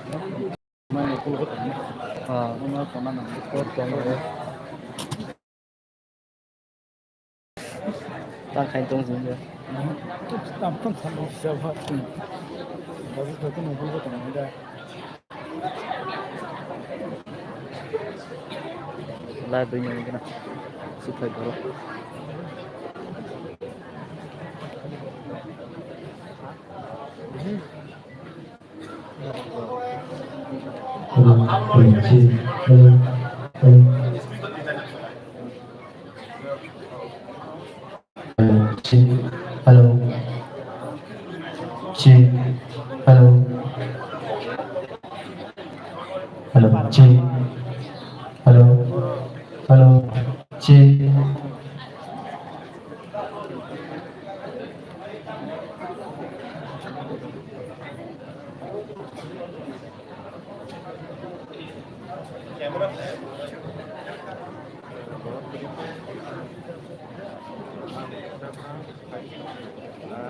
Mana pulau ketemu, mana sama nama sport kamu. Tăng Khánh Trung gì nữa. Tampang sama siapa? Baru satu mau pulau ketemu dah. Library nya gina. Super bro. Hello. Chi. Hello. Hello. Chi. Hello. Hello. Chi.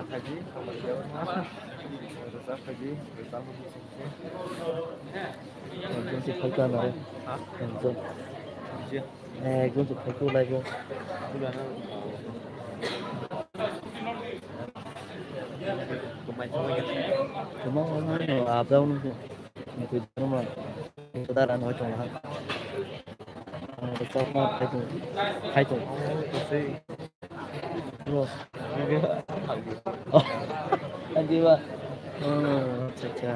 Haji, kamar jauh mah. Terus Haji, bersama musiknya. Yang sih kau lah. Hah? Yang tu. Gue tuh aku lagi. Bulan Kemarin coba gitu. Cuma orang apa pun itu cuma saudara nói chung là cho nó thay đổi rồi anh đi ba chà chà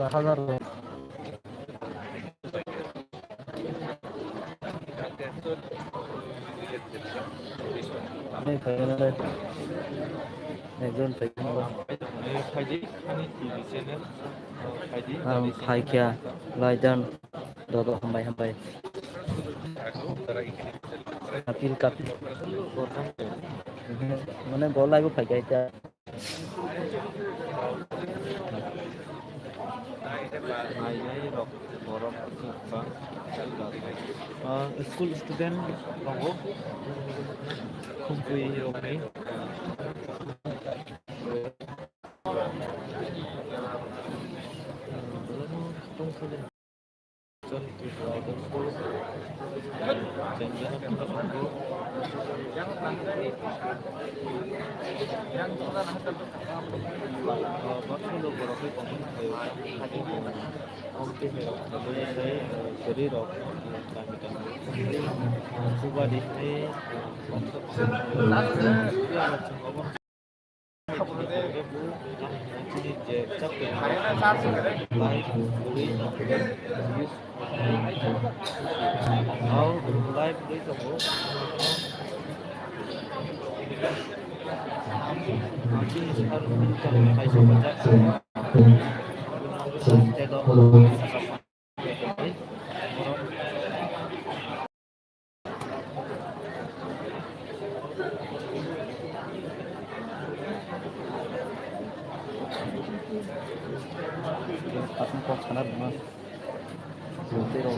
hazar này phải đây này dân phải phải kia lại dan dodo hambai hambai kapil kapil mana bola gue pakai aja school student Kongo kumpul ini pasang kok sanar mas pero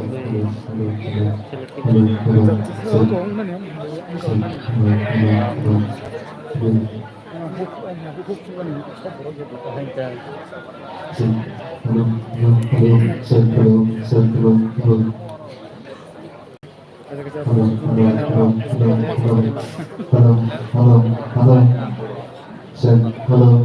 Hello.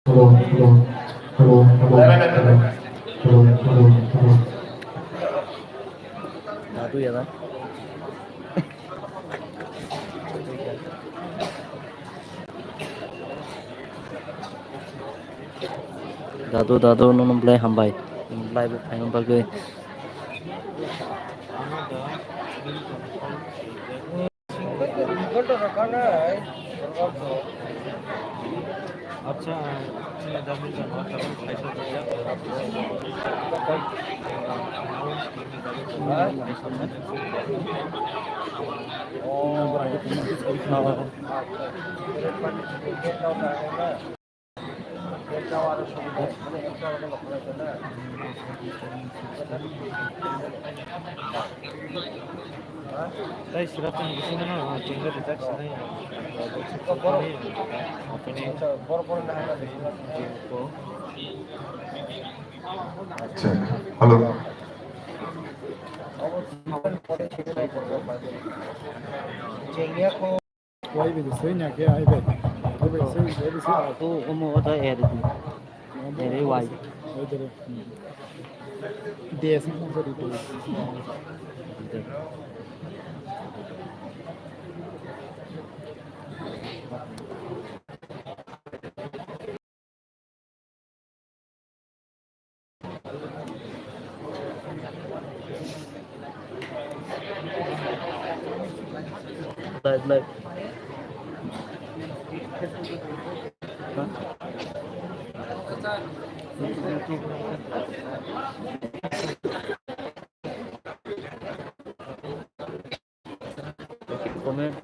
Hello, hello, hello, hello, hello, hello, hello, hello. Satu ya kan? Datu nung play hambai, play bu kain bagai. আচ্ছা তাই সেটা তো কিছু না change reserve নাই আপনি বড় বড় না আচ্ছা hello Why with the same like I bet. Aku umur ada air itu, air wide. Dia sih kan jadi itu. Like. Comment.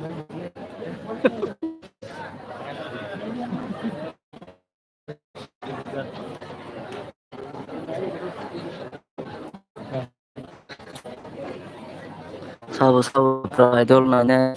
Sabu idol nanya,